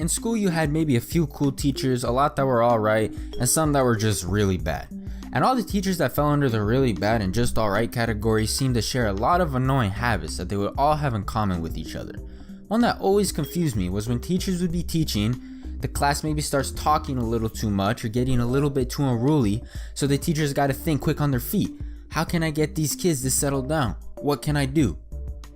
in school you had maybe a few cool teachers, a lot that were alright, and some that were just really bad. And all the teachers that fell under the really bad and just alright category seemed to share a lot of annoying habits that they would all have in common with each other. One that always confused me was when teachers would be teaching, the class maybe starts talking a little too much or getting a little bit too unruly, so the teachers gotta think quick on their feet. How can I get these kids to settle down? What can I do?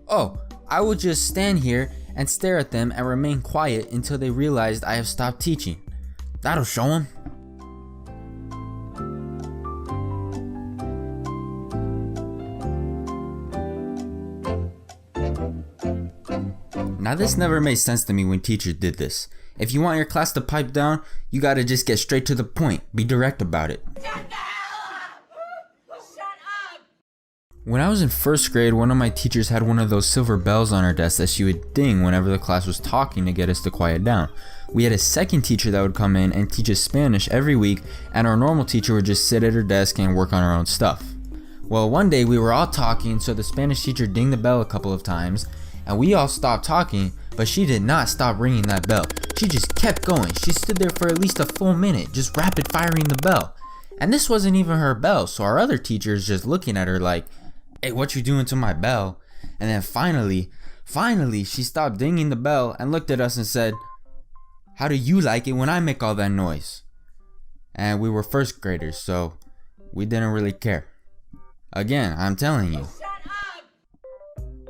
Oh, I would just stand here and stare at them and remain quiet until they realized I have stopped teaching. That'll show them. Now this never made sense to me when teachers did this. If you want your class to pipe down, you gotta just get straight to the point. Be direct about it. Shut the hell up! Shut up! When I was in first grade, one of my teachers had one of those silver bells on her desk that she would ding whenever the class was talking to get us to quiet down. We had a second teacher that would come in and teach us Spanish every week, and our normal teacher would just sit at her desk and work on her own stuff. Well, one day we were all talking, so the Spanish teacher dinged the bell a couple of times, and we all stopped talking, but she did not stop ringing that bell. She just kept going. She stood there for at least a full minute, just rapid firing the bell. And this wasn't even her bell, so our other teacher's just looking at her like, hey, what you doing to my bell? And then finally, she stopped dinging the bell and looked at us and said, how do you like it when I make all that noise? And we were first graders, so we didn't really care. Again, I'm telling you.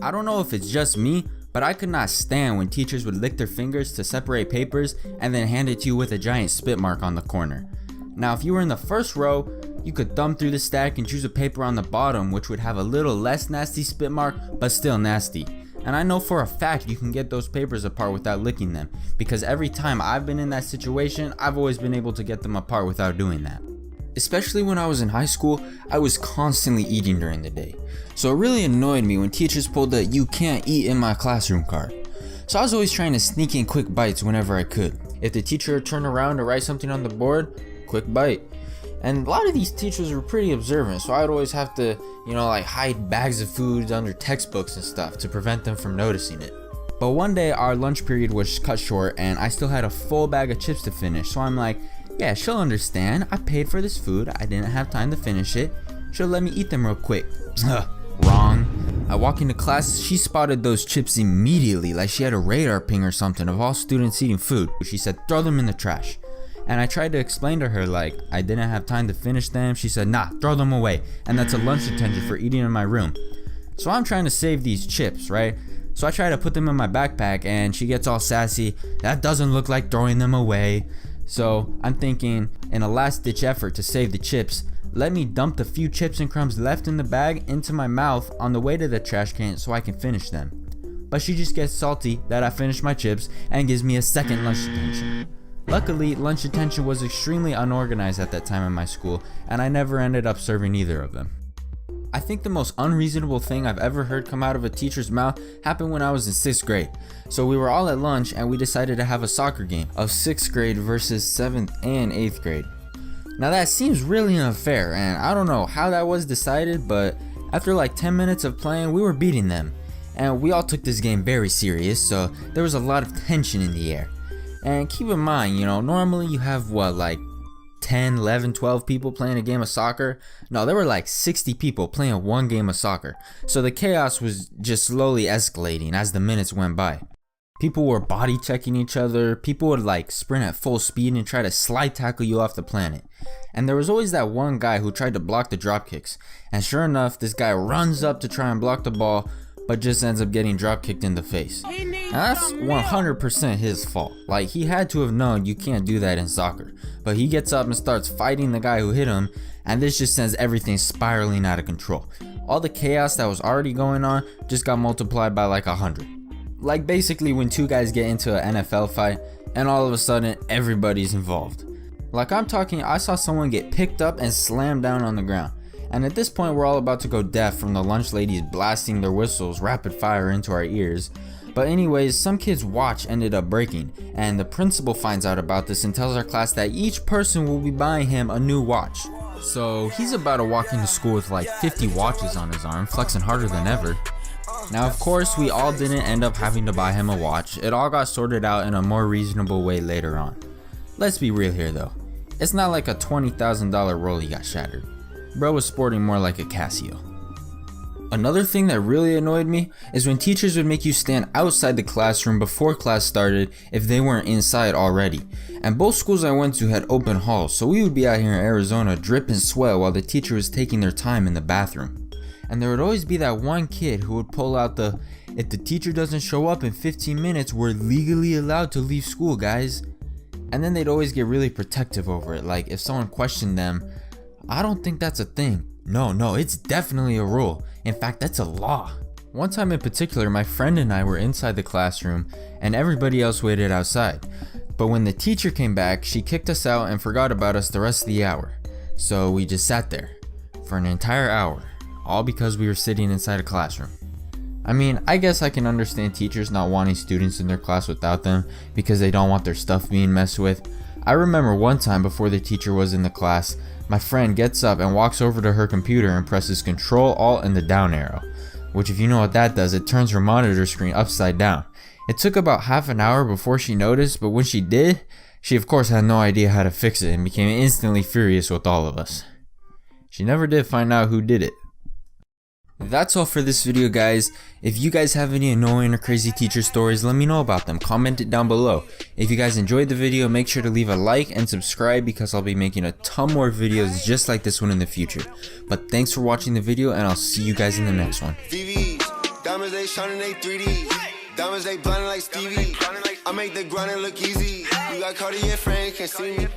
I don't know if it's just me, but I could not stand when teachers would lick their fingers to separate papers and then hand it to you with a giant spit mark on the corner. Now if you were in the first row, you could thumb through the stack and choose a paper on the bottom which would have a little less nasty spit mark but still nasty. And I know for a fact you can get those papers apart without licking them, because every time I've been in that situation, I've always been able to get them apart without doing that. Especially when I was in high school, I was constantly eating during the day. So it really annoyed me when teachers pulled the "you can't eat in my classroom" card. So I was always trying to sneak in quick bites whenever I could. If the teacher would turn around to write something on the board, quick bite. And a lot of these teachers were pretty observant, so I'd always have to, hide bags of food under textbooks and stuff to prevent them from noticing it. But one day our lunch period was cut short and I still had a full bag of chips to finish, so I'm like, yeah, she'll understand. I paid for this food. I didn't have time to finish it. She'll let me eat them real quick. Wrong. I walk into class, she spotted those chips immediately, like she had a radar ping or something of all students eating food. She said, throw them in the trash. And I tried to explain to her like I didn't have time to finish them. She said, nah, throw them away. And that's a lunch detention for eating in my room. So I'm trying to save these chips, right? So I try to put them in my backpack and she gets all sassy. That doesn't look like throwing them away. So I'm thinking, in a last ditch effort to save the chips, let me dump the few chips and crumbs left in the bag into my mouth on the way to the trash can so I can finish them. But she just gets salty that I finished my chips and gives me a second lunch detention. Luckily, lunch detention was extremely unorganized at that time in my school, and I never ended up serving either of them. I think the most unreasonable thing I've ever heard come out of a teacher's mouth happened when I was in 6th grade. So we were all at lunch and we decided to have a soccer game of 6th grade versus 7th and 8th grade. Now that seems really unfair, and I don't know how that was decided, but after like 10 minutes of playing, we were beating them. And we all took this game very serious, so there was a lot of tension in the air. And keep in mind, normally you have 10, 11, 12 people playing a game of soccer. No, there were like 60 people playing one game of soccer. So the chaos was just slowly escalating as the minutes went by. People were body checking each other. People would sprint at full speed and try to slide tackle you off the planet. And there was always that one guy who tried to block the drop kicks. And sure enough, this guy runs up to try and block the ball, but just ends up getting drop kicked in the face. Now that's 100% his fault. He had to have known you can't do that in soccer. But he gets up and starts fighting the guy who hit him, and this just sends everything spiraling out of control. All the chaos that was already going on just got multiplied by 100. Basically when two guys get into an NFL fight, and all of a sudden everybody's involved. I'm talking, I saw someone get picked up and slammed down on the ground. And at this point we're all about to go deaf from the lunch ladies blasting their whistles rapid fire into our ears. But anyways, some kid's watch ended up breaking, and the principal finds out about this and tells our class that each person will be buying him a new watch. So he's about to walk into school with 50 watches on his arm, flexing harder than ever. Now of course we all didn't end up having to buy him a watch, it all got sorted out in a more reasonable way later on. Let's be real here though, it's not like a $20,000 Rollie got shattered, bro was sporting more like a Casio. Another thing that really annoyed me is when teachers would make you stand outside the classroom before class started if they weren't inside already. And both schools I went to had open halls, so we would be out here in Arizona dripping sweat while the teacher was taking their time in the bathroom. And there would always be that one kid who would pull out the, "If the teacher doesn't show up in 15 minutes, we're legally allowed to leave school, guys." And then they'd always get really protective over it, like if someone questioned them, "I don't think that's a thing." No, it's definitely a rule. In fact, that's a law. One time in particular, my friend and I were inside the classroom and everybody else waited outside. But when the teacher came back, she kicked us out and forgot about us the rest of the hour. So we just sat there for an entire hour, all because we were sitting inside a classroom. I mean, I guess I can understand teachers not wanting students in their class without them because they don't want their stuff being messed with. I remember one time before the teacher was in the class, my friend gets up and walks over to her computer and presses Control Alt and the down arrow, which if you know what that does, it turns her monitor screen upside down. It took about half an hour before she noticed, but when she did, she of course had no idea how to fix it and became instantly furious with all of us. She never did find out who did it. That's all for this video, guys. If you guys have any annoying or crazy teacher stories, let me know about them. Comment it down below. If you guys enjoyed the video, make sure to leave a like and subscribe because I'll be making a ton more videos just like this one in the future. But thanks for watching the video and I'll see you guys in the next one. Diamonds they shining, they 3D. Diamonds they blinding like Stevie. I make the grinding look easy. You got Cartier friend, can't see me.